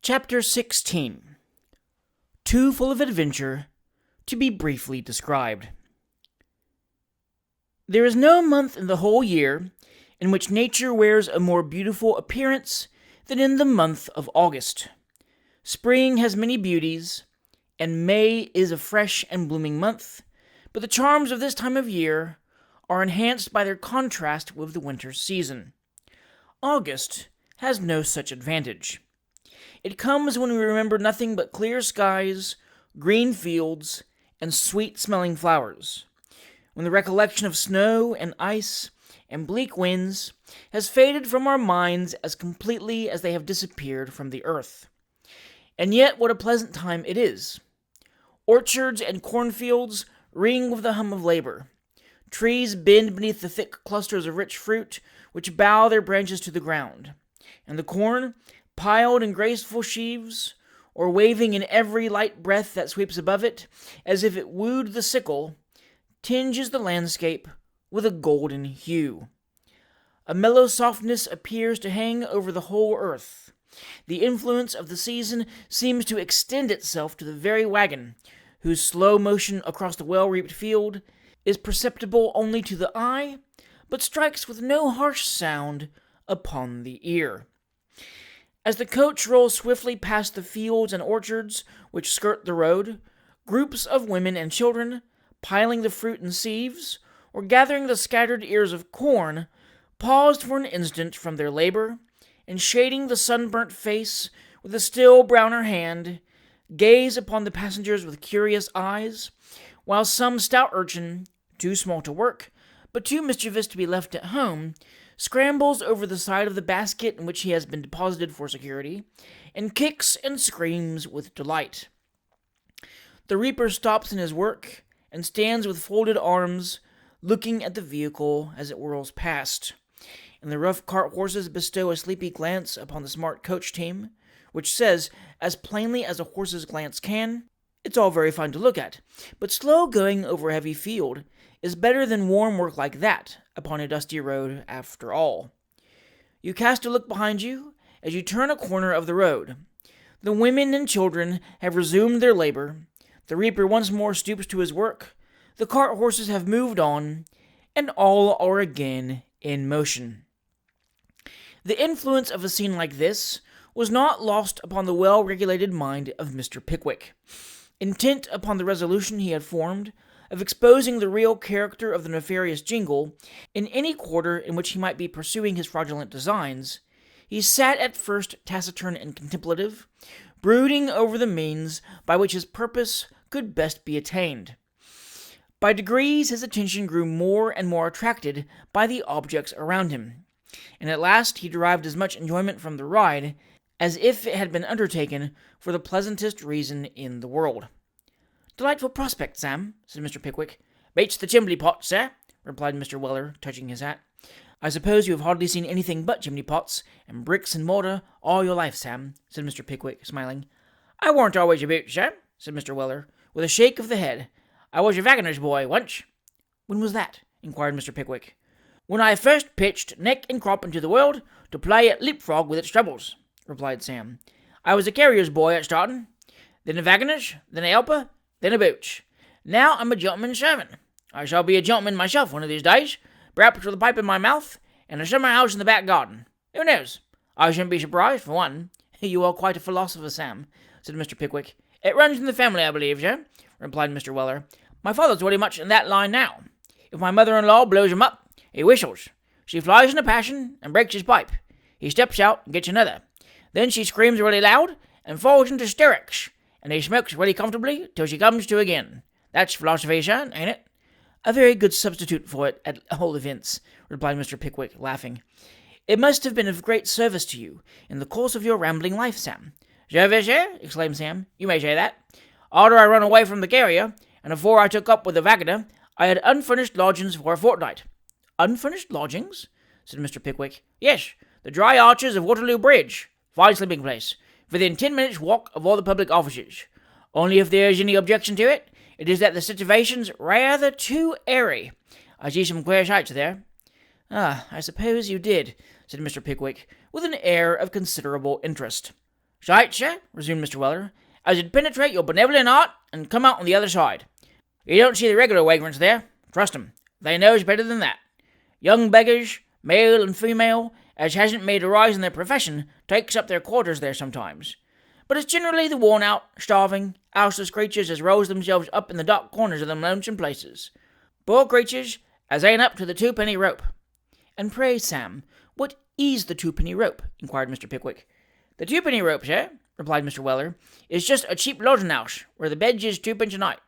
Chapter 16. Too full of adventure to be briefly described. There is no month in the whole year in which nature wears a more beautiful appearance than in the month of August. Spring has many beauties, and May is a fresh and blooming month, but the charms of this time of year are enhanced by their contrast with the winter season. August has no such advantage. It comes when we remember nothing but clear skies, green fields, and sweet-smelling flowers, when the recollection of snow and ice and bleak winds has faded from our minds as completely as they have disappeared from the earth. And yet what a pleasant time it is. Orchards and cornfields ring with the hum of labor. Trees bend beneath the thick clusters of rich fruit which bow their branches to the ground, and the corn, piled in graceful sheaves, or waving in every light breath that sweeps above it, as if it wooed the sickle, tinges the landscape with a golden hue. A mellow softness appears to hang over the whole earth. The influence of the season seems to extend itself to the very wagon, whose slow motion across the well-reaped field is perceptible only to the eye, but strikes with no harsh sound upon the ear. As the coach rolls swiftly past the fields and orchards which skirt the road, groups of women and children, piling the fruit in sieves, or gathering the scattered ears of corn, paused for an instant from their labor, and shading the sunburnt face with a still browner hand, gaze upon the passengers with curious eyes, while some stout urchin, too small to work, but too mischievous to be left at home, scrambles over the side of the basket in which he has been deposited for security, and kicks and screams with delight. The reaper stops in his work, and stands with folded arms, looking at the vehicle as it whirls past, and the rough cart horses bestow a sleepy glance upon the smart coach team, which says, as plainly as a horse's glance can, "It's all very fine to look at, but slow going over a heavy field is better than warm work like that upon a dusty road after all." You cast a look behind you as you turn a corner of the road. The women and children have resumed their labor, the reaper once more stoops to his work, the cart horses have moved on, and all are again in motion. The influence of a scene like this was not lost upon the well-regulated mind of Mr. Pickwick. Intent upon the resolution he had formed of exposing the real character of the nefarious Jingle in any quarter in which he might be pursuing his fraudulent designs, he sat at first taciturn and contemplative, brooding over the means by which his purpose could best be attained. By degrees his attention grew more and more attracted by the objects around him, and at last he derived as much enjoyment from the ride as if it had been undertaken for the pleasantest reason in the world. "Delightful prospect, Sam," said Mr. Pickwick. "Beats the chimney pot, sir," replied Mr. Weller, touching his hat. "I suppose you have hardly seen anything but chimney pots and bricks and mortar all your life, Sam," said Mr. Pickwick, smiling. "I warn't always about, sir," said Mr. Weller, with a shake of the head. "I was a waggoner's boy once." "When was that?" inquired Mr. Pickwick. "When I first pitched neck and crop into the world to play at leapfrog with its troubles," replied Sam. "I was a carrier's boy at starting, then a waggoner's, then a helper, then a booch. Now I'm a gentleman's servant. I shall be a gentleman myself one of these days, perhaps with a pipe in my mouth and a summer house in the back garden. Who knows? I shouldn't be surprised, for one." "You are quite a philosopher, Sam," said Mr. Pickwick. "It runs in the family, I believe, sir," replied Mr. Weller. "My father's very much in that line now. If my mother-in-law blows him up, he whistles. She flies in a passion and breaks his pipe. He steps out and gets another. Then she screams really loud and falls into hysterics, and he smokes really comfortably till she comes to again. That's philosophy, sir, ain't it?" "A very good substitute for it, at all events," replied Mr. Pickwick, laughing. "It must have been of great service to you in the course of your rambling life, Sam." "Service, sir?" exclaimed Sam. "You may say that. Arter I run away from the carrier, and afore I took up with the waggoner, I had unfurnished lodgings for a fortnight." "Unfurnished lodgings?" said Mr. Pickwick. "Yes, the dry arches of Waterloo Bridge. Fine sleeping place. Within 10 minutes' walk of all the public offices. Only if there is any objection to it, it is that the situation's rather too airy. I see some queer sights there." "Ah, I suppose you did," said Mr. Pickwick, with an air of considerable interest. "Sight, sir," resumed Mr. Weller, "as it penetrate your benevolent heart and come out on the other side. You don't see the regular vagrants there. Trust 'em. They knows better than that. Young beggars, male and female, as hasn't made a rise in their profession, takes up their quarters there sometimes. But it's generally the worn-out, starving, houseless creatures as rolls themselves up in the dark corners of them lonesome places. Poor creatures as ain't up to the twopenny rope." "And pray, Sam, what is the twopenny rope?" inquired Mr. Pickwick. "The twopenny rope, sir," replied Mr. Weller, "is just a cheap lodging-house, where the beds is twopence a night."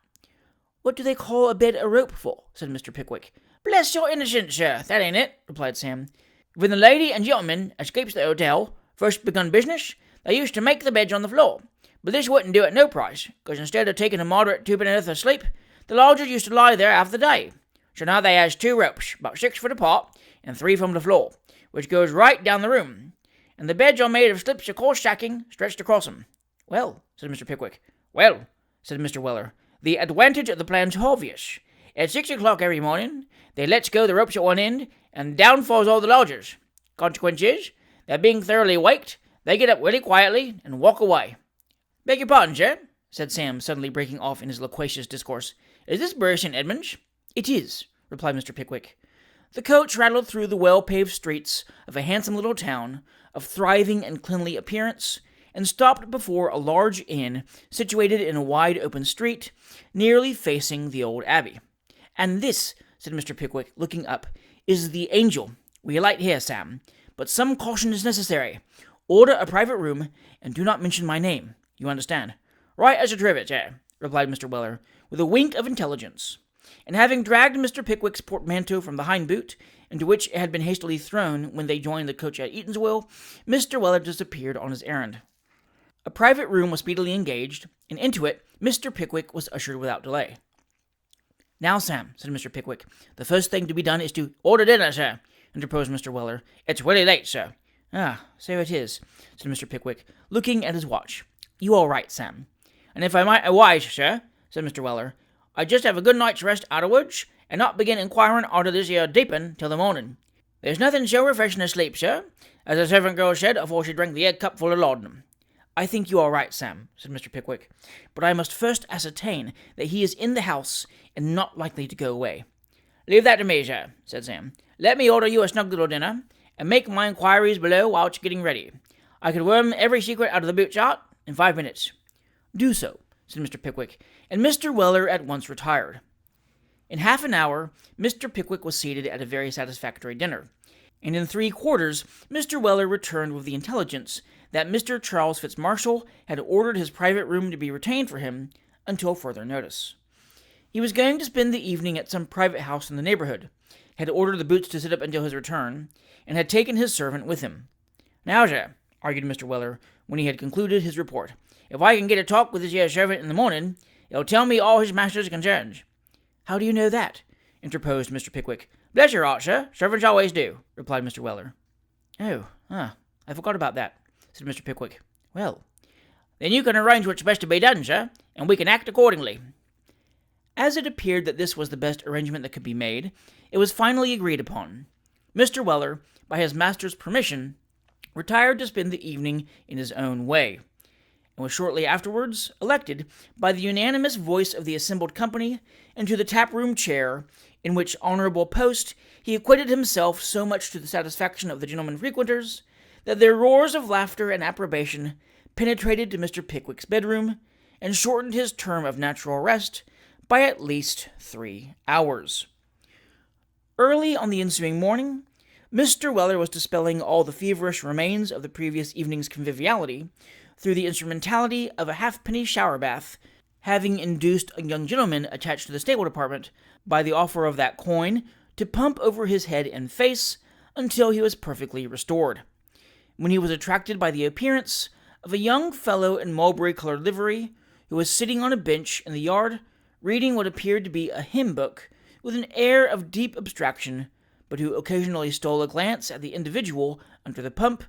"What do they call a bed a rope for?" said Mr. Pickwick. "Bless your innocence, sir, that ain't it," replied Sam. "When the lady and gentleman as keeps the hotel first begun business, they used to make the beds on the floor, but this wouldn't do at no price, because instead of taking a moderate twopenn'orth of sleep, the lodgers used to lie there half the day. So now they has 2 ropes, about 6 foot apart, and 3 from the floor, which goes right down the room, and the beds are made of slips of coarse sacking stretched across 'em." "Well," said Mr. Pickwick. "Well," said Mr. Weller, "the advantage of the plan's obvious. At 6 o'clock every morning, they lets go the ropes at one end, and down falls all the lodgers. Consequence is, that being thoroughly waked, they get up really quietly and walk away." "Beg your pardon, sir," said Sam, suddenly breaking off in his loquacious discourse. "Is this Bury St. Edmunds?" "It is," replied Mr. Pickwick. The coach rattled through the well-paved streets of a handsome little town, of thriving and cleanly appearance, and stopped before a large inn situated in a wide open street, nearly facing the old abbey. "And this," said Mr. Pickwick, looking up, "is the Angel. We alight here, Sam, but some caution is necessary. Order a private room, and do not mention my name. You understand?" "Right as a trivet, sir," replied Mr. Weller, with a wink of intelligence. And having dragged Mr. Pickwick's portmanteau from the hind boot, into which it had been hastily thrown when they joined the coach at Eatanswill, Mr. Weller disappeared on his errand. A private room was speedily engaged, and into it Mr. Pickwick was ushered without delay. "Now, Sam," said Mr. Pickwick, "the first thing to be done is to—" "Order dinner, sir," interposed Mr. Weller. "It's really late, sir." "Ah, so it is," said Mr. Pickwick, looking at his watch. "You all right, Sam?" "And if I might adwise, sir," said Mr. Weller, "I'd just have a good night's rest arterwards, and not begin inquiring arter this here deepin' till the morning. There's nothing so refreshing as sleep, sir, as the servant girl said afore she drank the egg cup full of laudanum." "I think you are right, Sam," said Mr. Pickwick, "but I must first ascertain that he is in the house and not likely to go away." "Leave that to me, sir," said Sam. "Let me order you a snug little dinner, and make my inquiries below while it's getting ready. I could worm every secret out of the boot's heart in 5 minutes." "Do so," said Mr. Pickwick, and Mr. Weller at once retired. In half an hour, Mr. Pickwick was seated at a very satisfactory dinner, and in 3/4 Mr. Weller returned with the intelligence that Mr. Charles Fitzmarshall had ordered his private room to be retained for him until further notice. He was going to spend the evening at some private house in the neighborhood, had ordered the boots to sit up until his return, and had taken his servant with him. "Now, sir," argued Mr. Weller, when he had concluded his report, "if I can get a talk with this here servant in the morning, he'll tell me all his master's concerns." "How do you know that?" interposed Mr. Pickwick. "Bless your heart, sir, servants always do," replied Mr. Weller. I forgot about that," said Mr. Pickwick. "Well, then you can arrange what's best to be done, sir, and we can act accordingly." As it appeared that this was the best arrangement that could be made, it was finally agreed upon. Mr. Weller, by his master's permission, retired to spend the evening in his own way, and was shortly afterwards elected, by the unanimous voice of the assembled company, into the tap-room chair, in which honorable post he acquitted himself so much to the satisfaction of the gentlemen frequenters, that their roars of laughter and approbation penetrated to Mr. Pickwick's bedroom, and shortened his term of natural rest by at least 3 hours. Early on the ensuing morning, Mr. Weller was dispelling all the feverish remains of the previous evening's conviviality through the instrumentality of a halfpenny shower bath, having induced a young gentleman attached to the stable department, by the offer of that coin, to pump over his head and face until he was perfectly restored, when he was attracted by the appearance of a young fellow in mulberry-colored livery, who was sitting on a bench in the yard, reading what appeared to be a hymn-book, with an air of deep abstraction, but who occasionally stole a glance at the individual under the pump,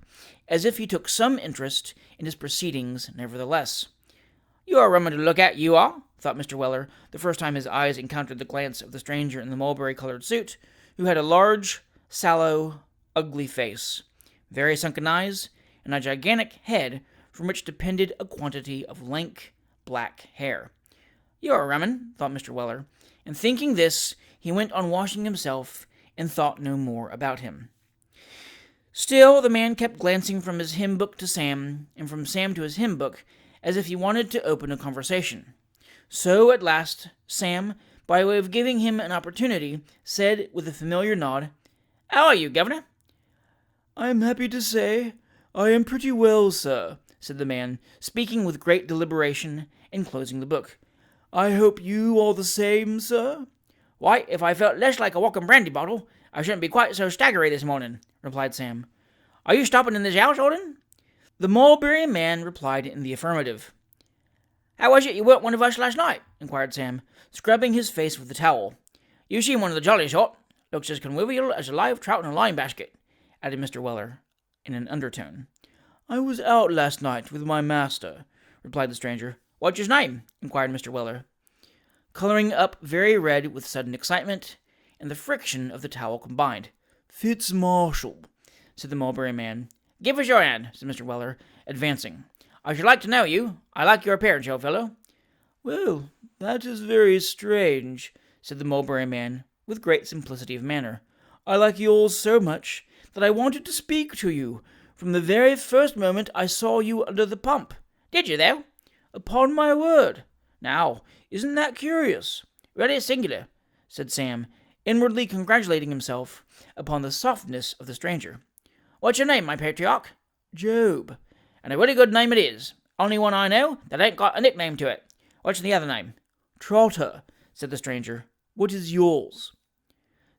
as if he took some interest in his proceedings nevertheless. "You are rummin to look at, you are," thought Mr. Weller, the first time his eyes encountered the glance of the stranger in the mulberry-colored suit, who had a large, sallow, ugly face, very sunken eyes, and a gigantic head from which depended a quantity of lank, black hair. "You're a rummin," thought Mr. Weller, and thinking this, he went on washing himself and thought no more about him. Still, the man kept glancing from his hymn book to Sam, and from Sam to his hymn book, as if he wanted to open a conversation. So, at last, Sam, by way of giving him an opportunity, said with a familiar nod, "How are you, Governor?" "I am happy to say I am pretty well, sir," said the man, speaking with great deliberation and closing the book. "I hope you are the same, sir?" "Why, if I felt less like a walking brandy bottle, I shouldn't be quite so staggery this morning," replied Sam. "Are you stopping in this house, Alden?" The mulberry man replied in the affirmative. "How was it you weren't one of us last night?" inquired Sam, scrubbing his face with the towel. "You seem one of the jolly sort. Looks as convivial as a live trout in a lime basket," added Mr. Weller, in an undertone. "I was out last night with my master," replied the stranger. "What's his name?" inquired Mr. Weller, coloring up very red with sudden excitement and the friction of the towel combined. "Fitz-Marshall," said the mulberry man. "Give us your hand," said Mr. Weller, advancing. "I should like to know you. I like your appearance, old fellow." "Well, that is very strange," said the mulberry man, with great simplicity of manner. "I like yours so much that I wanted to speak to you from the very first moment I saw you under the pump." "Did you, though?" "Upon my word. Now, isn't that curious?" "Really singular," said Sam, inwardly congratulating himself upon the softness of the stranger. "What's your name, my patriarch?" "Job." "And a really good name it is. Only one I know that ain't got a nickname to it. What's the other name?" "Trotter," said the stranger. "What is yours?"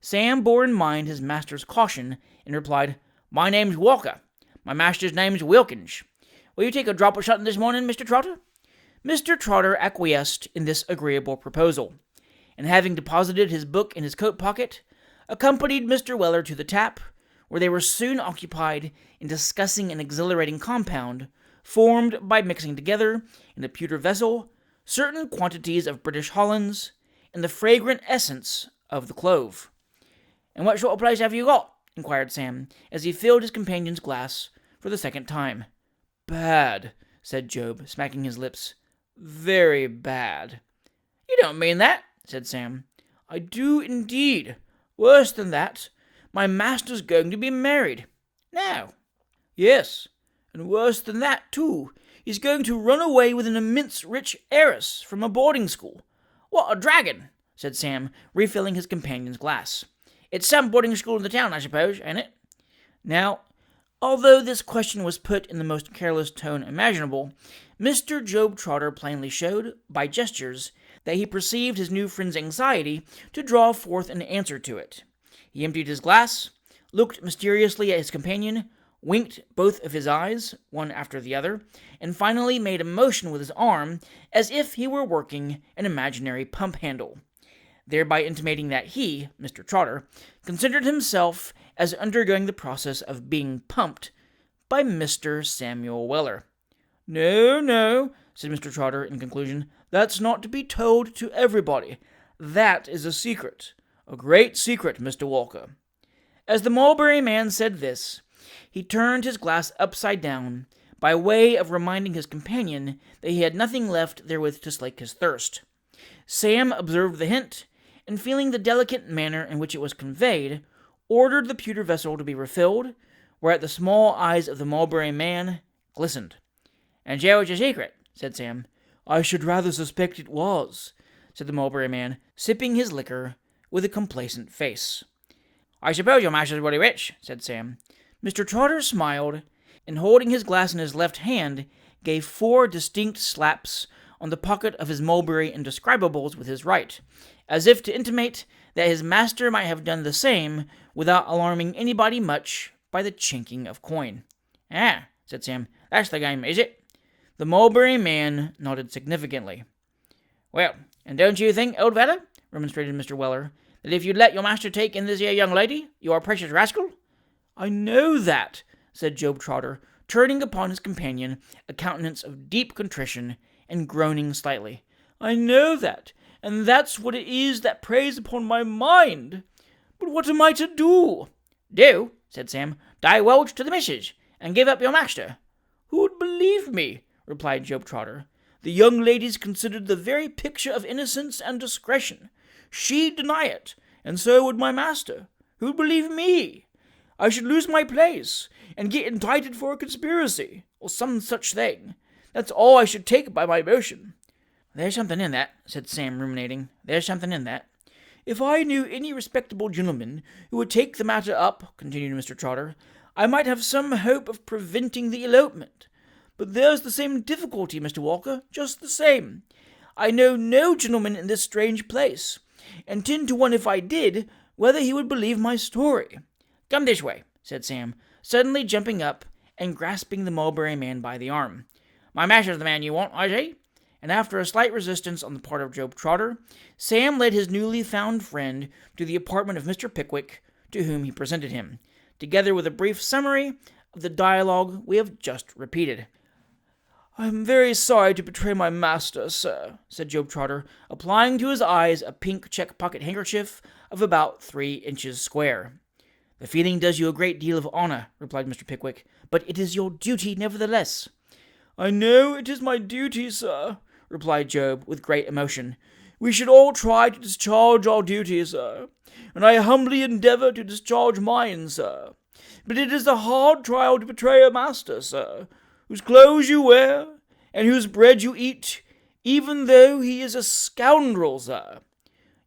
Sam bore in mind his master's caution, and replied, "My name's Walker. My master's name's Wilkins. Will you take a drop of something this morning, Mr. Trotter?" Mr. Trotter acquiesced in this agreeable proposal, and having deposited his book in his coat pocket, accompanied Mr. Weller to the tap, where they were soon occupied in discussing an exhilarating compound formed by mixing together, in a pewter vessel, certain quantities of British Hollands and the fragrant essence of the clove. "And what sort of place have you got?" inquired Sam, as he filled his companion's glass for the second time. "Bad," said Job, smacking his lips. "Very bad." "You don't mean that," said Sam. "I do indeed. Worse than that. My master's going to be married." "No." "Yes, and worse than that, too. He's going to run away with an immense rich heiress from a boarding school." "What a dragon!" said Sam, refilling his companion's glass. "It's some boarding school in the town, I suppose, ain't it?" Now, although this question was put in the most careless tone imaginable, Mr. Job Trotter plainly showed, by gestures, that he perceived his new friend's anxiety to draw forth an answer to it. He emptied his glass, looked mysteriously at his companion, winked both of his eyes, one after the other, and finally made a motion with his arm as if he were working an imaginary pump handle, thereby intimating that he, Mr. Trotter, considered himself as undergoing the process of being pumped by Mr. Samuel Weller. "No, no," said Mr. Trotter in conclusion, "that's not to be told to everybody. That is a secret. A great secret, Mr. Walker." As the mulberry man said this, he turned his glass upside down, by way of reminding his companion that he had nothing left therewith to slake his thirst. Sam observed the hint, and feeling the delicate manner in which it was conveyed, ordered the pewter vessel to be refilled, whereat the small eyes of the mulberry man glistened. "And so it's a secret," said Sam. "I should rather suspect it was," said the mulberry man, sipping his liquor with a complacent face. "I suppose your master's really rich," said Sam. Mr. Trotter smiled, and holding his glass in his left hand, gave 4 distinct slaps on the pocket of his mulberry indescribables with his right, as if to intimate that his master might have done the same without alarming anybody much by the chinking of coin. "Ah," said Sam, "that's the game, is it?" The mulberry man nodded significantly. "Well, and don't you think, old fellow," remonstrated Mr. Weller, "that if you'd let your master take in this here young lady, you are a precious rascal?" "I know that," said Job Trotter, turning upon his companion a countenance of deep contrition and groaning slightly. "I know that, and that's what it is that preys upon my mind. But what am I to do?" "Do?" said Sam. "Divulge to the missus, and give up your master." "Who'd believe believe me, replied Job Trotter. The young lady's considered the very picture of innocence and discretion. She'd deny it, and so would my master. Who'd believe me? I should lose my place, and get indicted for a conspiracy, or some such thing. That's all I should take by my motion. There's something in that, said Sam, ruminating. There's something in that. If I knew any respectable gentleman who would take the matter up, continued Mr. Trotter, I might have some hope of preventing the elopement. But there's the same difficulty, Mr. Walker, just the same. I know no gentleman in this strange place, and 10 to 1 if I did, whether he would believe my story. Come this way, said Sam, suddenly jumping up and grasping the mulberry man by the arm. My master's the man you want, I see. And after a slight resistance on the part of Job Trotter, Sam led his newly found friend to the apartment of Mr. Pickwick, to whom he presented him, together with a brief summary of the dialogue we have just repeated. I am very sorry to betray my master, sir, said Job Trotter, applying to his eyes a pink check pocket handkerchief of about 3 inches square. The feeling does you a great deal of honor, replied Mr. Pickwick, but it is your duty nevertheless. I know it is my duty, sir, replied Job with great emotion. We should all try to discharge our duties, sir, and I humbly endeavour to discharge mine, sir. But it is a hard trial to betray a master, sir, whose clothes you wear, and whose bread you eat, even though he is a scoundrel, sir.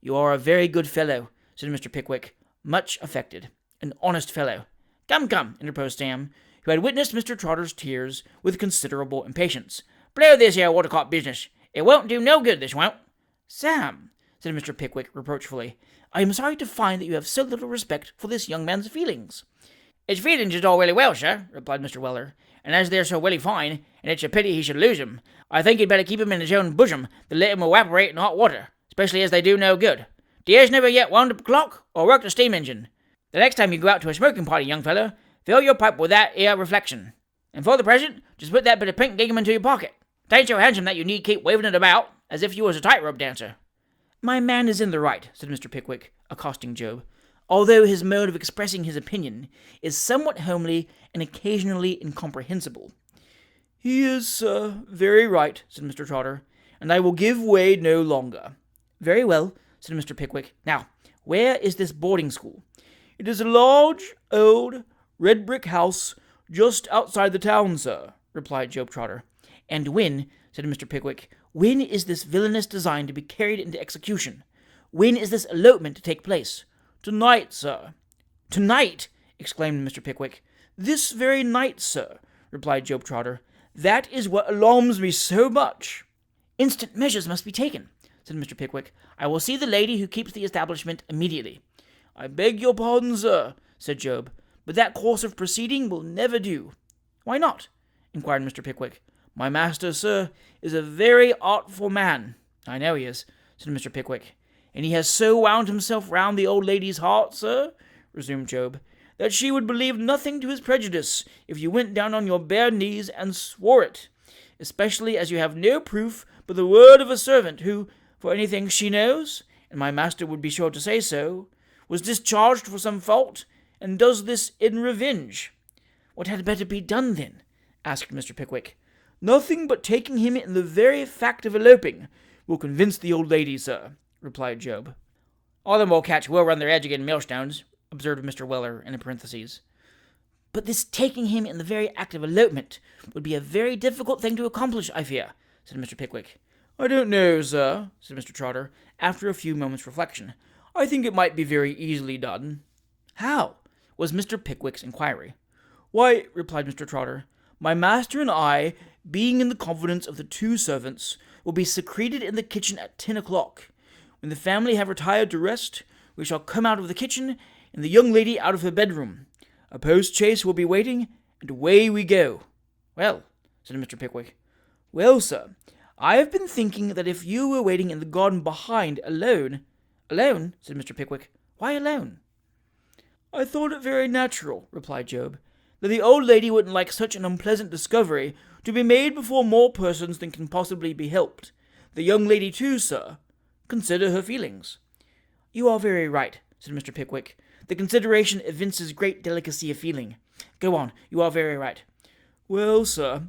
You are a very good fellow, said Mr. Pickwick, much affected. An honest fellow. Come, interposed Sam, who had witnessed Mr. Trotter's tears with considerable impatience. Blow this here watercott business. It won't do no good, this won't. Sam, said Mr. Pickwick reproachfully, I am sorry to find that you have so little respect for this young man's feelings. His feelings is all really well, sir, replied Mr. Weller, and as they're so welly fine, and it's a pity he should lose 'em, I think he'd better keep 'em in his own bosom than let 'em evaporate in hot water, especially as they do no good. Dears never yet wound up a clock or worked a steam engine. The next time you go out to a smoking party, young feller, fill your pipe with that 'ere reflection. And for the present, just put that bit of pink gingham into your pocket. 'Tain't so handsome that you need keep waving it about, as if you was a tightrope dancer. My man is in the right, said Mr. Pickwick, accosting Job, although his mode of expressing his opinion is somewhat homely and occasionally incomprehensible. He is, sir, very right, said Mr. Trotter, and I will give way no longer. Very well, said Mr. Pickwick. Now, where is this boarding school? It is a large, old, red brick house just outside the town, sir, replied Job Trotter. And when, said Mr. Pickwick, when is this villainous design to be carried into execution? When is this elopement to take place? Tonight, sir. Tonight? Exclaimed Mr. Pickwick. This very night, sir, replied Job Trotter. That is what alarms me so much. Instant measures must be taken, said Mr. Pickwick. I will see the lady who keeps the establishment immediately. I beg your pardon, sir, said Job, but that course of proceeding will never do. Why not? Inquired Mr. Pickwick. My master, sir, is a very artful man. I know he is, said Mr. Pickwick. And he has so wound himself round the old lady's heart, sir, resumed Job, that she would believe nothing to his prejudice if you went down on your bare knees and swore it, especially as you have no proof but the word of a servant who, for anything she knows, and my master would be sure to say so, was discharged for some fault, and does this in revenge. What had better be done, then? Asked Mr. Pickwick. Nothing but taking him in the very fact of eloping will convince the old lady, sir, replied Job. All the molecats will run their edge against millstones, observed Mr. Weller in parentheses. But this taking him in the very act of elopement would be a very difficult thing to accomplish, I fear, said Mr. Pickwick. I don't know, sir, said Mr. Trotter, after a few moments' reflection. I think it might be very easily done. How? Was Mr. Pickwick's inquiry. Why, replied Mr. Trotter, my master and I, being in the confidence of the 2 servants, will be secreted in the kitchen at 10 o'clock. When the family have retired to rest, we shall come out of the kitchen, and the young lady out of her bedroom. A post-chaise will be waiting, and away we go. Well, said Mr. Pickwick. Well, sir, I have been thinking that if you were waiting in the garden behind, alone... Alone? Said Mr. Pickwick. Why alone? I thought it very natural, replied Job, that the old lady wouldn't like such an unpleasant discovery to be made before more persons than can possibly be helped. The young lady, too, sir. Consider her feelings. You are very right, said Mr. Pickwick. The consideration evinces great delicacy of feeling. Go on, you are very right. Well, sir,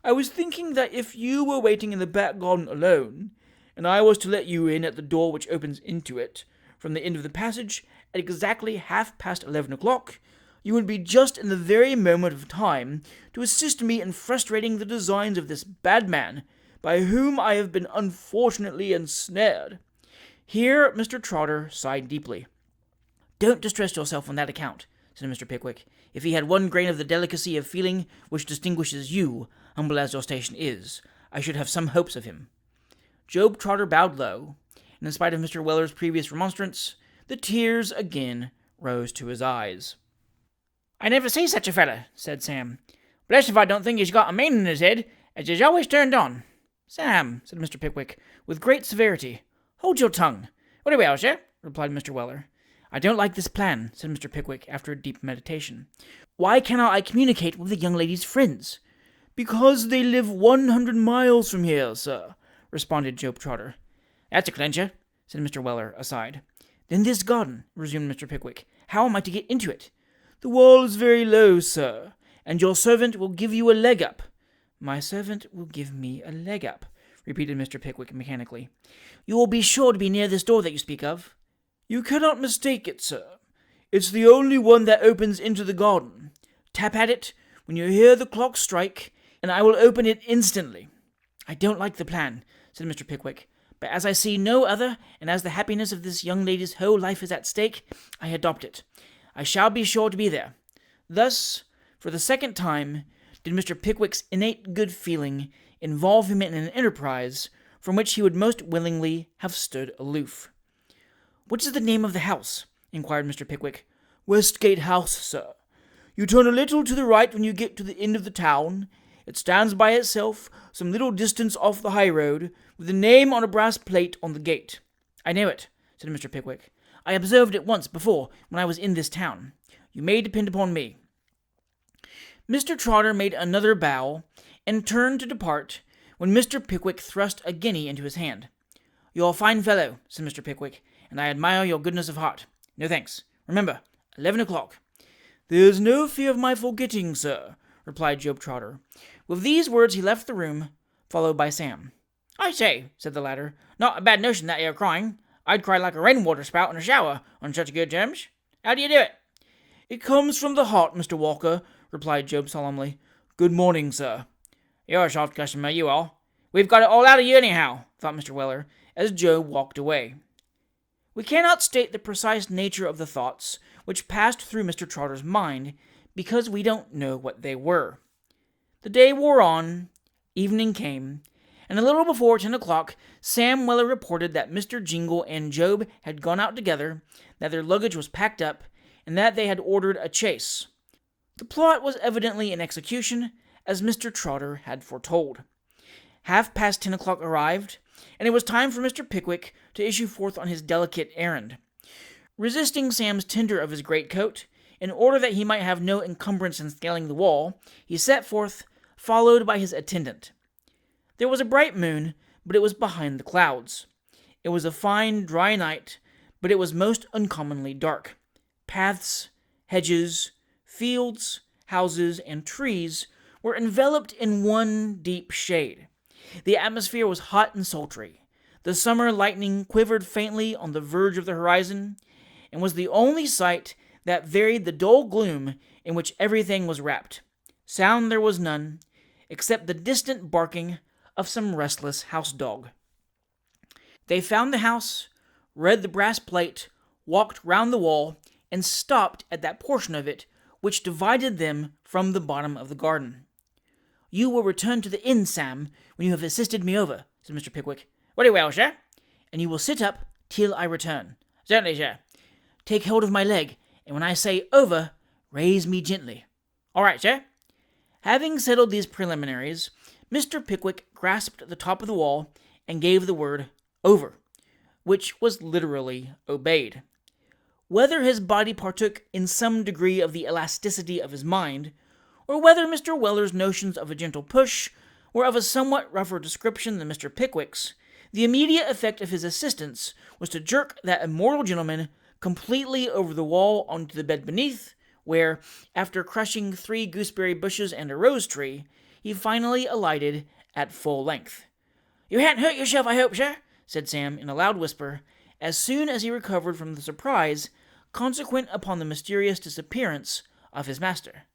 I was thinking that if you were waiting in the back garden alone, and I was to let you in at the door which opens into it, from the end of the passage, at exactly 11:30, you would be just in the very moment of time to assist me in frustrating the designs of this bad man, by whom I have been unfortunately ensnared." Here Mr. Trotter sighed deeply. "Don't distress yourself on that account," said Mr. Pickwick. "If he had one grain of the delicacy of feeling which distinguishes you, humble as your station is, I should have some hopes of him." Job Trotter bowed low, and in spite of Mr. Weller's previous remonstrance, the tears again rose to his eyes. "I never see such a feller," said Sam. "Blessed if I don't think he's got a mane in his head, as is always turned on." "Sam," said Mr. Pickwick, with great severity, "hold your tongue." "Very well, sir," replied Mr. Weller. "I don't like this plan," said Mr. Pickwick, after a deep meditation. "Why cannot I communicate with the young lady's friends?" "Because they live 100 miles from here, sir," responded Job Trotter. "That's a clincher," said Mr. Weller, aside. "Then this garden," resumed Mr. Pickwick. "How am I to get into it?" "The wall is very low, sir, and your servant will give you a leg up." "My servant will give me a leg up," repeated Mr. Pickwick mechanically. "You will be sure to be near this door that you speak of." "You cannot mistake it, sir. It's the only one that opens into the garden. Tap at it when you hear the clock strike, and I will open it instantly." "I don't like the plan," said Mr. Pickwick, "but as I see no other, and as the happiness of this young lady's whole life is at stake, I adopt it. I shall be sure to be there." Thus, for the second time, did Mr. Pickwick's innate good feeling involve him in an enterprise from which he would most willingly have stood aloof. "What is the name of the house?" inquired Mr. Pickwick. "Westgate House, sir. You turn a little to the right when you get to the end of the town. It stands by itself, some little distance off the high road, with the name on a brass plate on the gate." "I know it," said Mr. Pickwick. "I observed it once before when I was in this town. You may depend upon me." Mr. Trotter made another bow, and turned to depart, when Mr. Pickwick thrust a guinea into his hand. "You're a fine fellow," said Mr. Pickwick, "and I admire your goodness of heart. No thanks. Remember, 11:00. "There's no fear of my forgetting, sir," replied Job Trotter. With these words he left the room, followed by Sam. "I say," said the latter, "not a bad notion that 'ere crying. I'd cry like a rainwater spout in a shower on such good terms. How do you do it?" "It comes from the heart, Mr. Walker," replied Job solemnly. "Good morning, sir." "You're a soft customer, you are. We've got it all out of you anyhow," thought Mr. Weller, as Job walked away. We cannot state the precise nature of the thoughts which passed through Mr. Trotter's mind, because we don't know what they were. The day wore on, evening came, and a little before 10:00, Sam Weller reported that Mr. Jingle and Job had gone out together, that their luggage was packed up, and that they had ordered a chaise. The plot was evidently in execution, as Mr. Trotter had foretold. 10:30 arrived, and it was time for Mr. Pickwick to issue forth on his delicate errand. Resisting Sam's tender of his greatcoat, in order that he might have no encumbrance in scaling the wall, he set forth, followed by his attendant. There was a bright moon, but it was behind the clouds. It was a fine, dry night, but it was most uncommonly dark. Paths, hedges, fields, houses, and trees were enveloped in one deep shade. The atmosphere was hot and sultry. The summer lightning quivered faintly on the verge of the horizon, and was the only sight that varied the dull gloom in which everything was wrapped. Sound there was none, except the distant barking of some restless house dog. They found the house, read the brass plate, walked round the wall, and stopped at that portion of it which divided them from the bottom of the garden. "You will return to the inn, Sam, when you have assisted me over," said Mr. Pickwick. "Very well, sir." "And you will sit up till I return." "Certainly, sir." "Take hold of my leg, and when I say over, raise me gently." "All right, sir." Having settled these preliminaries, Mr. Pickwick grasped the top of the wall and gave the word over, which was literally obeyed. Whether his body partook in some degree of the elasticity of his mind, or whether Mr. Weller's notions of a gentle push were of a somewhat rougher description than Mr. Pickwick's, the immediate effect of his assistance was to jerk that immortal gentleman completely over the wall onto the bed beneath, where, after crushing 3 gooseberry bushes and a rose tree, he finally alighted at full length. "You hadn't hurt yourself, I hope, sir?" said Sam in a loud whisper, as soon as he recovered from the surprise consequent upon the mysterious disappearance of his master.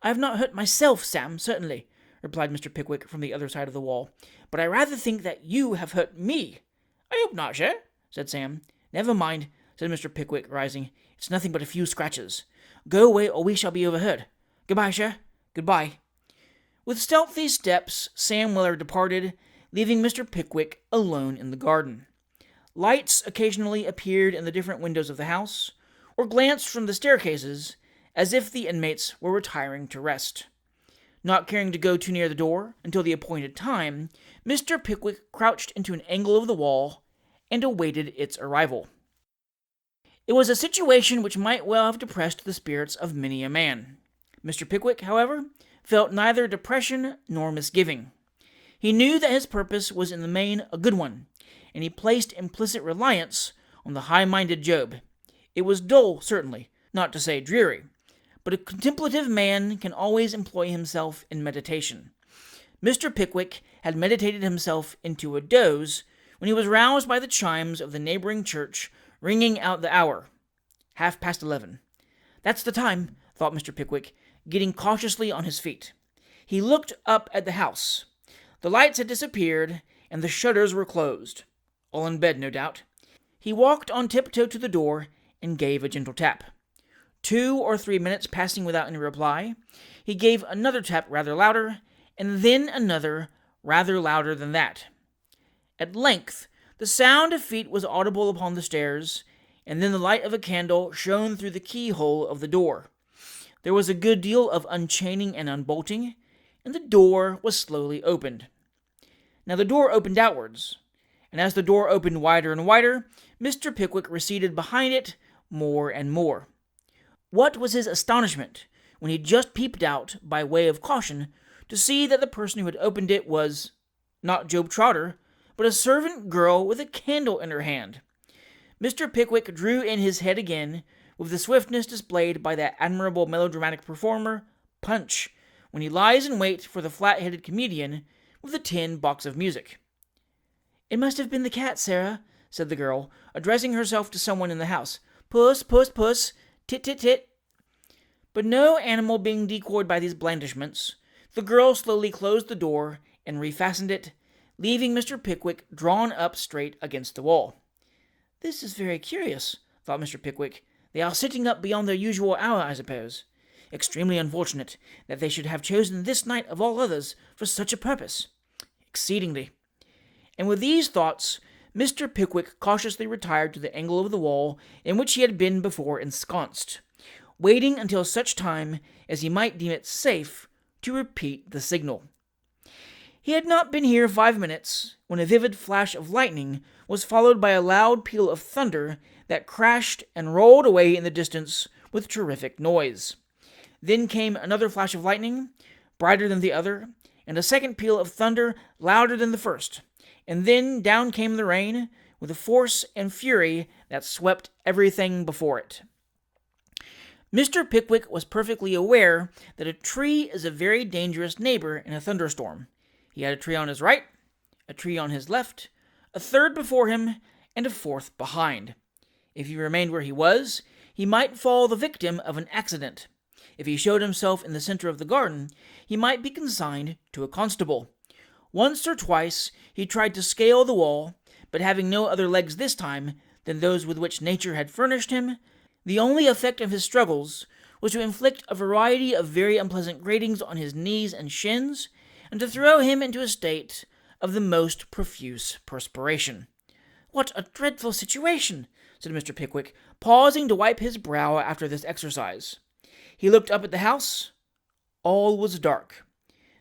"I have not hurt myself, Sam, certainly," replied Mr. Pickwick from the other side of the wall, "but I rather think that you have hurt me." "I hope not, sir," said Sam. "Never mind," said Mr. Pickwick, rising. "It's nothing but a few scratches. Go away, or we shall be overheard. Goodbye, sir. Goodbye." With stealthy steps, Sam Weller departed, leaving Mr. Pickwick alone in the garden. Lights occasionally appeared in the different windows of the house, or glanced from the staircases, as if the inmates were retiring to rest. Not caring to go too near the door until the appointed time, Mr. Pickwick crouched into an angle of the wall and awaited its arrival. It was a situation which might well have depressed the spirits of many a man. Mr. Pickwick, however, felt neither depression nor misgiving. He knew that his purpose was in the main a good one, and he placed implicit reliance on the high-minded Job. It was dull, certainly, not to say dreary, but a contemplative man can always employ himself in meditation. Mr. Pickwick had meditated himself into a doze when he was roused by the chimes of the neighboring church ringing out the hour. 11:30. "That's the time," thought Mr. Pickwick, getting cautiously on his feet. He looked up at the house. The lights had disappeared, and the shutters were closed. All in bed, no doubt. He walked on tiptoe to the door and gave a gentle tap. 2 or 3 minutes passing without any reply, he gave another tap rather louder, and then another rather louder than that. At length, the sound of feet was audible upon the stairs, and then the light of a candle shone through the keyhole of the door. There was a good deal of unchaining and unbolting, and the door was slowly opened. Now the door opened outwards, and as the door opened wider and wider, Mr. Pickwick receded behind it more and more. What was his astonishment when he just peeped out, by way of caution, to see that the person who had opened it was not Job Trotter, but a servant girl with a candle in her hand. Mr. Pickwick drew in his head again, with the swiftness displayed by that admirable melodramatic performer, Punch, when he lies in wait for the flat-headed comedian with a tin box of music. "It must have been the cat, Sarah," said the girl, addressing herself to someone in the house. "Puss, puss, puss, tit, tit, tit." But no animal being decoyed by these blandishments, the girl slowly closed the door and refastened it, leaving Mr. Pickwick drawn up straight against the wall. "This is very curious," thought Mr. Pickwick. "They are sitting up beyond their usual hour, I suppose. Extremely unfortunate that they should have chosen this night of all others for such a purpose. Exceedingly." And with these thoughts, Mr. Pickwick cautiously retired to the angle of the wall in which he had been before ensconced, waiting until such time as he might deem it safe to repeat the signal. He had not been here 5 minutes when a vivid flash of lightning was followed by a loud peal of thunder that crashed and rolled away in the distance with terrific noise. Then came another flash of lightning, brighter than the other, and a second peal of thunder louder than the first, and then down came the rain with a force and fury that swept everything before it. Mr. Pickwick was perfectly aware that a tree is a very dangerous neighbor in a thunderstorm. He had a tree on his right, a tree on his left, a third before him, and a fourth behind. If he remained where he was, he might fall the victim of an accident. If he showed himself in the center of the garden, he might be consigned to a constable. Once or twice he tried to scale the wall, but having no other legs this time than those with which nature had furnished him, the only effect of his struggles was to inflict a variety of very unpleasant gratings on his knees and shins, and to throw him into a state of the most profuse perspiration. "What a dreadful situation!" said Mr. Pickwick, pausing to wipe his brow after this exercise. He looked up at the house. All was dark.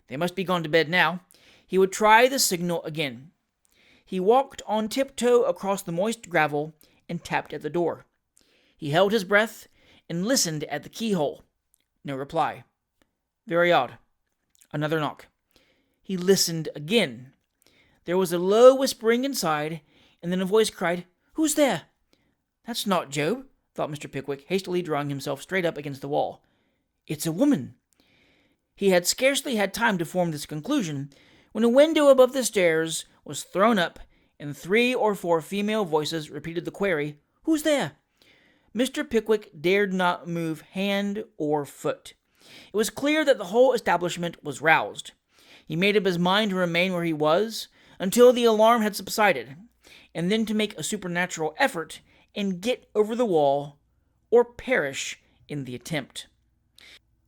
They must be gone to bed now. He would try the signal again. He walked on tiptoe across the moist gravel and tapped at the door. He held his breath and listened at the keyhole. No reply. Very odd. Another knock. He listened again. There was a low whispering inside, and then a voice cried, "Who's there?" "That's not Job," thought Mr. Pickwick, hastily drawing himself straight up against the wall. "It's a woman." He had scarcely had time to form this conclusion when a window above the stairs was thrown up, and 3 or 4 female voices repeated the query, "Who's there?" Mr. Pickwick dared not move hand or foot. It was clear that the whole establishment was roused. He made up his mind to remain where he was until the alarm had subsided, and then to make a supernatural effort and get over the wall, or perish in the attempt.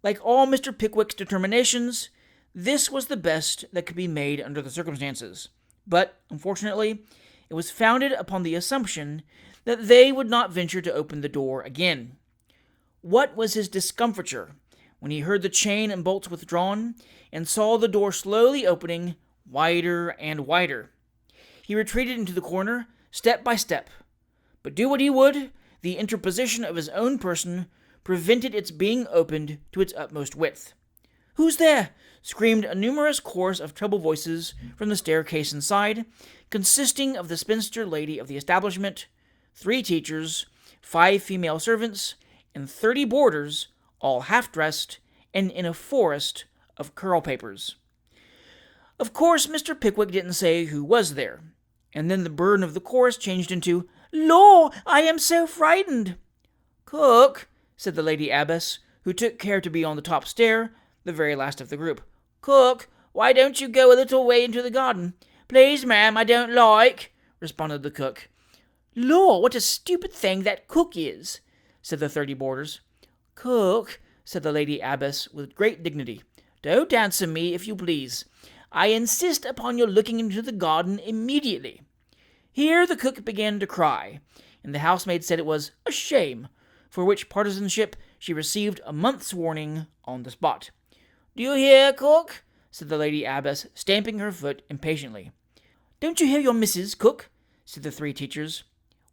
Like all Mr. Pickwick's determinations, this was the best that could be made under the circumstances. But, unfortunately, it was founded upon the assumption that they would not venture to open the door again. What was his discomfiture when he heard the chain and bolts withdrawn and saw the door slowly opening wider and wider. He retreated into the corner, step by step. But do what he would, the interposition of his own person prevented its being opened to its utmost width. "Who's there?" screamed a numerous chorus of treble voices from the staircase inside, consisting of the spinster lady of the establishment, 3 teachers, 5 female servants, and 30 boarders, all half-dressed and in a forest of curl papers. Of course, Mr. Pickwick didn't say who was there, and then the burden of the chorus changed into, "Lor, I am so frightened." "Cook," said the lady abbess, who took care to be on the top stair, the very last of the group. "Cook, why don't you go a little way into the garden?" "Please, ma'am, I don't like," responded the cook. "Lor, what a stupid thing that cook is," said the 30 boarders. "Cook," said the lady abbess with great dignity, "don't answer me, if you please. I insist upon your looking into the garden immediately." Here the cook began to cry, and the housemaid said it was a shame, for which partisanship she received a month's warning on the spot. "Do you hear, cook?" said the lady abbess, stamping her foot impatiently. "Don't you hear your missus, cook?" said the 3 teachers.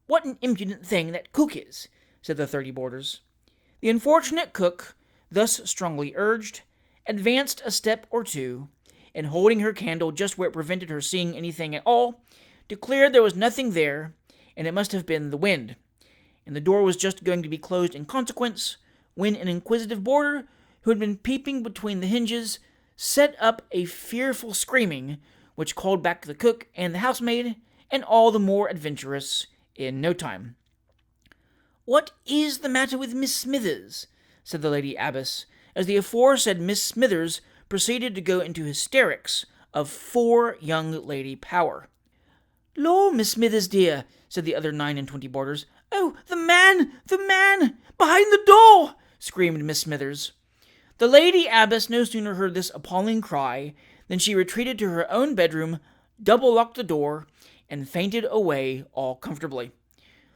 "What an impudent thing that cook is," said the 30 boarders. The unfortunate cook, thus strongly urged, advanced a step or 2, and holding her candle just where it prevented her seeing anything at all, declared there was nothing there, and it must have been the wind, and the door was just going to be closed in consequence, when an inquisitive boarder, who had been peeping between the hinges, set up a fearful screaming, which called back the cook and the housemaid, and all the more adventurous, in no time. "What is the matter with Miss Smithers?" said the lady abbess, as the aforesaid Miss Smithers proceeded to go into hysterics of 4 young lady power. "Lor, Miss Smithers, dear," said the other 29 boarders. "Oh, the man, behind the door!" screamed Miss Smithers. The lady abbess no sooner heard this appalling cry than she retreated to her own bedroom, double-locked the door, and fainted away all comfortably.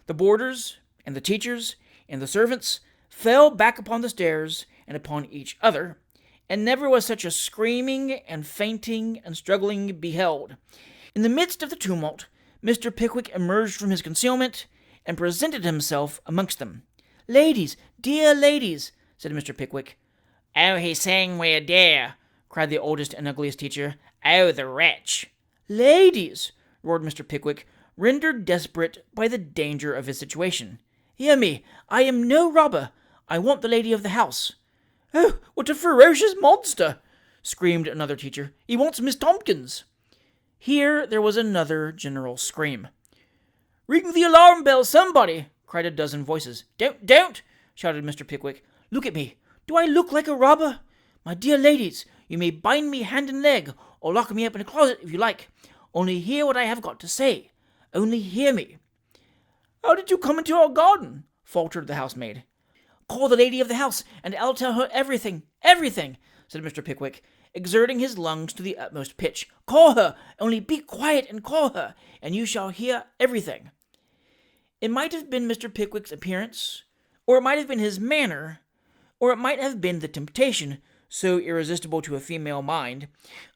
The boarders, and the teachers, and the servants fell back upon the stairs and upon each other, and never was such a screaming and fainting and struggling beheld. In the midst of the tumult, Mr. Pickwick emerged from his concealment and presented himself amongst them. "Ladies, dear ladies," said Mr. Pickwick. "Oh, he's saying we're dear," cried the oldest and ugliest teacher. "Oh, the wretch!" "Ladies," roared Mr. Pickwick, rendered desperate by the danger of his situation. "Hear me, I am no robber. I want the lady of the house." "Oh, what a ferocious monster!" screamed another teacher. "He wants Miss Tompkins." Here there was another general scream. "Ring the alarm bell, somebody!" cried a dozen voices. Don't!" shouted Mr. Pickwick. "Look at me. Do I look like a robber? My dear ladies, you may bind me hand and leg, or lock me up in a closet if you like. Only hear what I have got to say. Only hear me." "How did you come into our garden?" faltered the housemaid. "Call the lady of the house, and I'll tell her everything, said Mr. Pickwick, exerting his lungs to the utmost pitch. "Call her, only be quiet and call her, and you shall hear everything." It might have been Mr. Pickwick's appearance, or it might have been his manner, or it might have been the temptation, so irresistible to a female mind,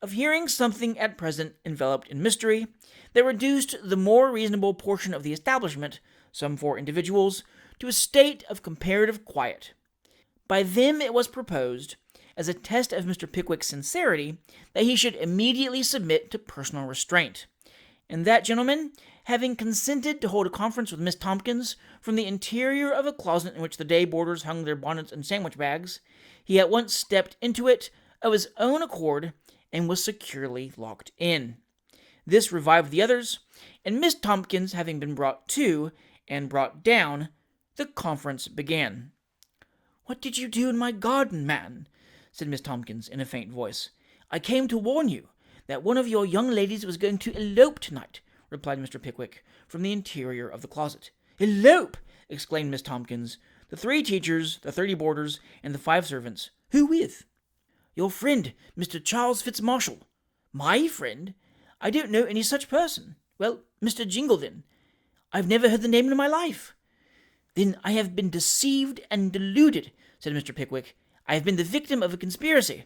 of hearing something at present enveloped in mystery, that reduced the more reasonable portion of the establishment, some 4 individuals, to a state of comparative quiet. By them it was proposed, as a test of Mr. Pickwick's sincerity, that he should immediately submit to personal restraint. And that gentleman, having consented to hold a conference with Miss Tompkins from the interior of a closet in which the day boarders hung their bonnets and sandwich bags, he at once stepped into it, of his own accord and was securely locked in. This revived the others, and Miss Tompkins having been brought to and brought down, the conference began. "What did you do in my garden, man?" said Miss Tompkins in a faint voice. "I came to warn you that one of your young ladies was going to elope tonight," replied Mr. Pickwick from the interior of the closet. "Elope!" exclaimed Miss Tompkins. "The 3 teachers, the 30 boarders, and the 5 servants. Who with?" "Your friend, Mr. Charles Fitzmarshall." "My friend? I don't know any such person." "Well, Mr. Jingle, then." "I've never heard the name in my life." "Then I have been deceived and deluded," said Mr. Pickwick. "I have been the victim of a conspiracy,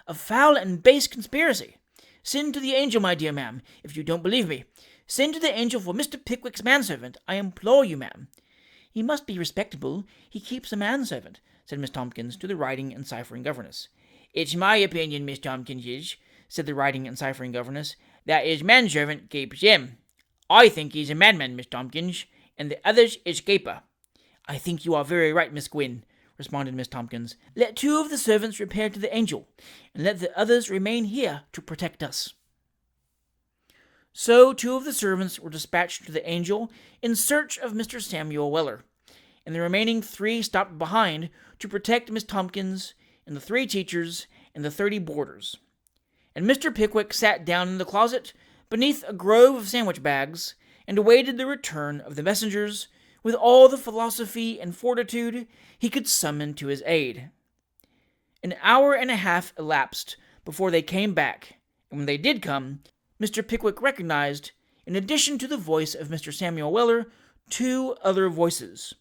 a foul and base conspiracy. Send to the Angel, my dear ma'am, if you don't believe me. Send to the Angel for Mr. Pickwick's manservant, I implore you, ma'am." "He must be respectable. He keeps a manservant," said Miss Tompkins to the writing and ciphering governess. "It's my opinion, Miss Tompkins, said the writing and ciphering governess, that his manservant keeps him. I think he's a madman, Miss Tompkins, and the others is keeper." "I think you are very right, Miss Gwyn," responded Miss Tompkins. "Let 2 of the servants repair to the Angel, and let the others remain here to protect us." So 2 of the servants were dispatched to the Angel in search of Mr. Samuel Weller, and the remaining 3 stopped behind to protect Miss Tompkins and the 3 teachers and the 30 boarders. And Mr. Pickwick sat down in the closet beneath a grove of sandwich bags and awaited the return of the messengers with all the philosophy and fortitude he could summon to his aid. An hour and a half elapsed before they came back, and when they did come, Mr. Pickwick recognized, in addition to the voice of Mr. Samuel Weller, 2 other voices,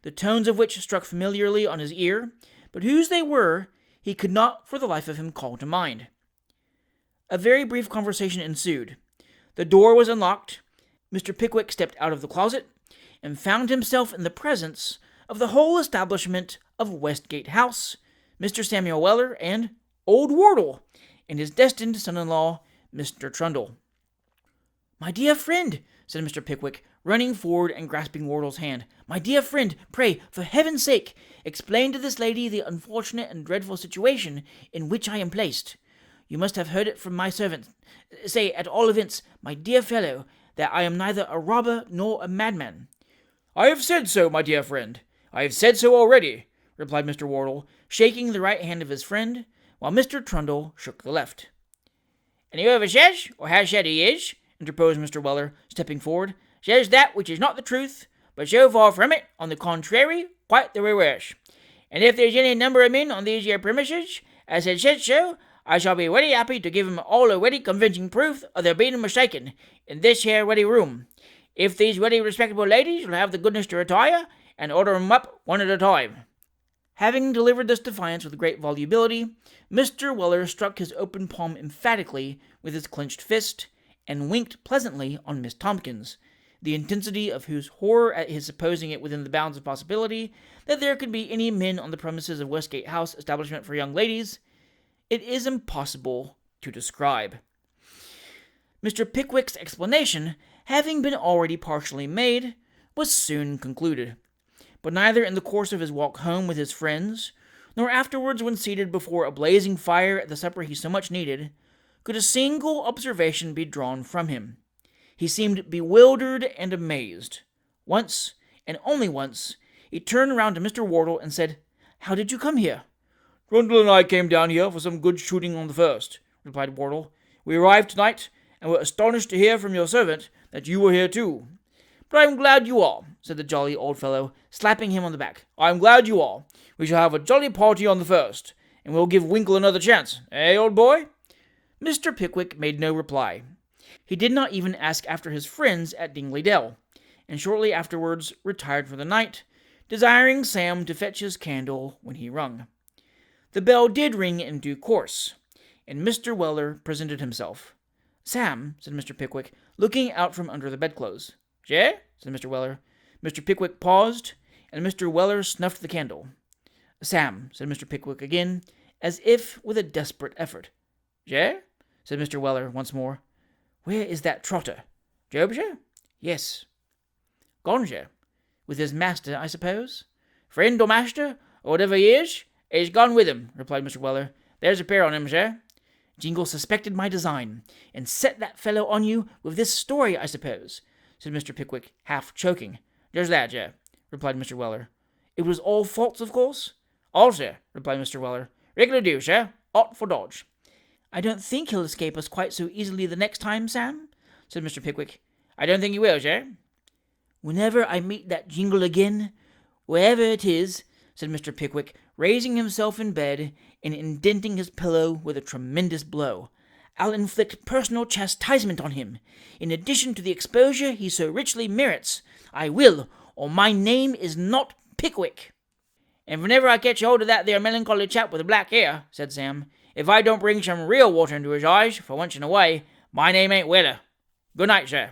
the tones of which struck familiarly on his ear, but whose they were he could not for the life of him call to mind. A very brief conversation ensued. The door was unlocked. Mr. Pickwick stepped out of the closet and found himself in the presence of the whole establishment of Westgate House, Mr. Samuel Weller, and Old Wardle, and his destined son-in-law, Mr. Trundle. "My dear friend," said Mr. Pickwick, running forward and grasping Wardle's hand, "my dear friend, pray, for heaven's sake, explain to this lady the unfortunate and dreadful situation in which I am placed. You must have heard it from my servant. Say, at all events, my dear fellow, that I am neither a robber nor a madman." "I have said so, my dear friend. I have said so already," replied Mr. Wardle, shaking the right hand of his friend, while Mr. Trundle shook the left. "And whoever says, or has said he is," interposed Mr. Weller, stepping forward, "says that which is not the truth, but so far from it, on the contrary, quite the reverse. And if there's any number of men on these here premises as has said so, I shall be very happy to give 'em all a very convincing proof of their being mistaken in this here ready room. If these very respectable ladies will have the goodness to retire, and order 'em up one at a time." Having delivered this defiance with great volubility, Mr. Weller struck his open palm emphatically with his clenched fist, and winked pleasantly on Miss Tompkins, the intensity of whose horror at his supposing it within the bounds of possibility that there could be any men on the premises of Westgate House establishment for young ladies, it is impossible to describe. Mr. Pickwick's explanation, having been already partially made, was soon concluded. But neither in the course of his walk home with his friends, nor afterwards when seated before a blazing fire at the supper he so much needed, could a single observation be drawn from him. He seemed bewildered and amazed. Once, and only once, he turned round to Mr. Wardle and said, "How did you come here?" "Trundle and I came down here for some good shooting on the first," replied Wardle. "We arrived tonight, and were astonished to hear from your servant that you were here too." "But I am glad you are," said the jolly old fellow, slapping him on the back. "I am glad you are. We shall have a jolly party on the first, and we'll give Winkle another chance. Eh, old boy?" Mr. Pickwick made no reply. He did not even ask after his friends at Dingley Dell, and shortly afterwards retired for the night, desiring Sam to fetch his candle when he rung. The bell did ring in due course, and Mr. Weller presented himself. "Sam," said Mr. Pickwick, looking out from under the bedclothes. "Je?" said Mr. Weller. Mr. Pickwick paused, and Mr. Weller snuffed the candle. "Sam," said Mr. Pickwick again, as if with a desperate effort. "Je?" said Mr. Weller once more. "Where is that trotter?" "Jobshire?" "Yes." "Gonshire." "With his master, I suppose?" "Friend or master, or whatever he is, he's gone with him," replied Mr. Weller. There's a pair on him, sir. Jingle suspected my design, and set that fellow on you with this story, I suppose, said Mr. Pickwick, half choking. Just that, sir, replied Mr. Weller. It was all false, of course? All, sir, replied Mr. Weller. Regular do, sir. Ought for dodge. I don't think he'll escape us quite so easily the next time, Sam, said Mr. Pickwick. I don't think he will, sir. Whenever I meet that Jingle again, wherever it is, said Mr. Pickwick, raising himself in bed and indenting his pillow with a tremendous blow, I'll inflict personal chastisement on him. In addition to the exposure he so richly merits, I will, or my name is not Pickwick. And whenever I catch hold of that there melancholy chap with the black hair, said Sam, if I don't bring some real water into his eyes for once in a way, my name ain't Weller. Good night, sir.